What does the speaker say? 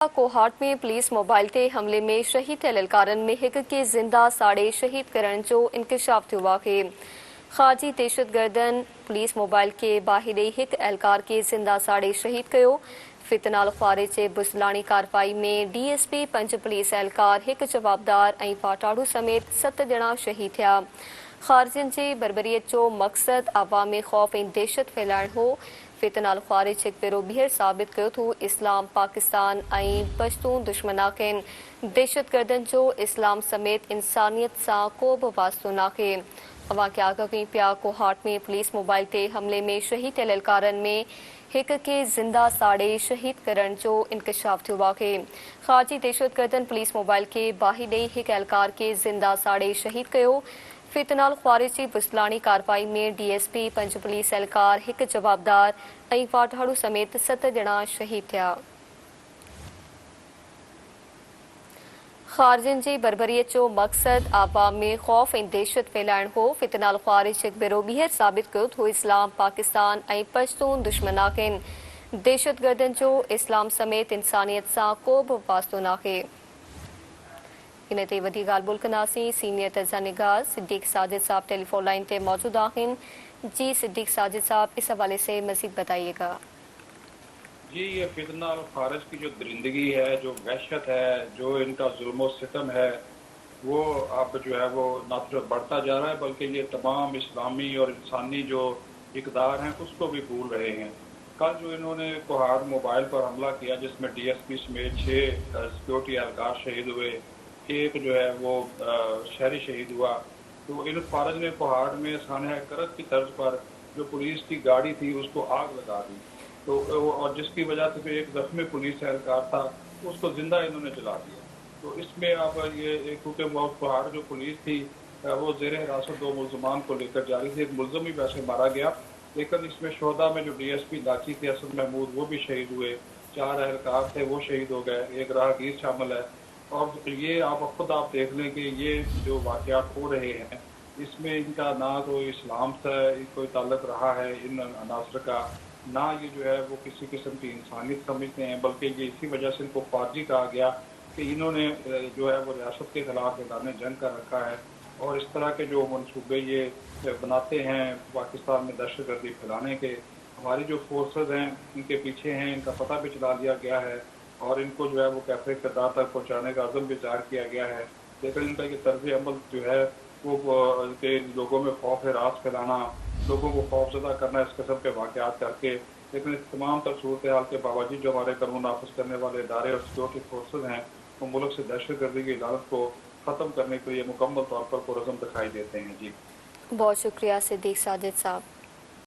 कोहाट में police mobile ते हमले में शहीद थियल एहलकारनि में हिक खे ज़िंदा साड़े शहीद करण जो इंकशाफ थियो आहे। ख़ारजी दहशतगर्दनि पुलिस मोबाइल के बाहि ॾेई हिक एहलकार के ज़िंदा साड़े शहीद कयो। फितनाल ख़्वारिज जे बुज़लाणी कार्रवाई में DSP 5 पुलिस एहलकार हिक जवाबदार ऐं फाटाड़ू समेत 7 ॼणा शहीद थिया। ख़ारजियुनि जे बर्बरीअत जो मक़सद अवाम में ख़ौफ़ ऐं दहशत फैलाइण हो। फितनाल ख़्वारिज हिकु भेरो ॿीहर साबित कयो थो इस्लाम पाकिस्तान ऐं पश्तून दुश्मन आहिनि। दहशतगर्दनि जो इस्लाम समेत इंसानियत सां को बि वास्तो नाहे। अवां खे आगाह कई पिया कोहाट में पुलिस मोबाइल ते हमले में शहीद थियल एहलकारनि में हिक खे ज़िंदा साड़े शहीद करण जो इंकशाफ थियो आहे। ख़ारजी दहशतगर्दनि पुलिस मोबाइल के बाहि ॾेई हिक एहलकार के ज़िंदा साड़े शहीद कयो। फितनाल ख़्वारिज जी बुज़लाणी कार्रवाई में DSP 5 पुलिस एहलकार हिक जवाबदार ऐं फाटाड़ू समेत 7 ॼणा शहीद थिया। ख़ारजियुनि जी बर्बरीअत जो मक़सद अवाम में ख़ौफ़ ऐं दहशत फैलाइण हो। फितनाल ख़्वारिज हिकु भेरो ॿीहर साबित कयो थो इस्लाम पाकिस्तान ऐं पश्तून दुश्मन आहिनि। दहशतगर्दनि जो इस्लाम समेत इंसानियत सां को बि वास्तो नाहे। इन ते वधीक ॻाल्हि ॿोल कंदासीं। सीनियर तर्ज़ा निगाह सिद्दीक़ साजिद साहब टेलीफोन लाइन ते मौजूद आहिनि। जी सिद्दीक़ साजिद साहब, इस हवाले से मज़ीद बताइएगा। जी, ये फितना और ख़ारिज की जो दरिंदगी है, जो वहशत है, जो इनका जुल्म और सितम है, वो अब जो है वो न सिर्फ बढ़ता जा रहा है बल्कि ये तमाम इस्लामी और इंसानी जो इक़दार हैं उसको भी भूल रहे हैं। कल जो इन्होंने कोहाट मोबाइल पर हमला किया जिसमें DSP समेत 6 सिक्योरिटी एहलकार शहीद हुए, एक जो है वो शहरी शहीद हुआ। तो इन ख़ारिज ने कोहाट में सानह करत की तर्ज पर जो पुलिस की गाड़ी थी उसको आग लगा दी, तो और जिसकी वजह से फिर एक जख्मी पुलिस एहलकार था उसको जिंदा इन्होंने जला दिया। तो इसमें अब ये क्योंकि कोहाट जो पुलिस थी वो ज़ेर हिरासत 2 मुल्ज़मान को लेकर जा रही थी। एक मुल्ज़म ही वैसे मारा गया, लेकिन इसमें शोधा में जो DSP लाची थे असद महमूद वो भी शहीद हुए। 4 एहलकार थे वो शहीद हो गए, एक राहगीर शामिल है। और ये आप खुद देख लें कि ये जो वाक़यात हो रहे हैं इसमें इनका ना तो इस्लाम से कोई ताल्लुक़ रहा है इन अनासर का, ना ये जो है वो किसी किस्म की इंसानियत समझते हैं, बल्कि ये इसी वजह से इनको फार्जी कहा गया कि इन्होंने जो है वो रियासत के खिलाफ मैदान जंग कर रखा है। और इस तरह के जो मनसूबे ये बनाते हैं पाकिस्तान में दहशतगर्दी फैलाने के, हमारी जो फोर्सेज हैं इनके पीछे हैं, इनका पता भी चला दिया गया है और इनको जो है वो कैफे किरदार तक पहुँचाने का अज़म भी ज़ाहिर किया गया है। लेकिन इनका ये तर्ज अमल जो है वो के लोगों में खौफ रास फैलाना, लोगों को खौफजदा करना इस किस्म के वाक़यात करके, लेकिन इस तमाम तर सूरत हाल के बावजूद जो हमारे कानून नाफिज करने वाले इदारे और सिक्योरिटी फोर्सेज हैं वो मुल्क से दहशतगर्दी की इजाज़त को ख़त्म करने के लिए मुकम्मल तौर पर पुरअज़म दिखाई देते हैं। जी बहुत शुक्रिया सिद्दीक़ साजिद साहब।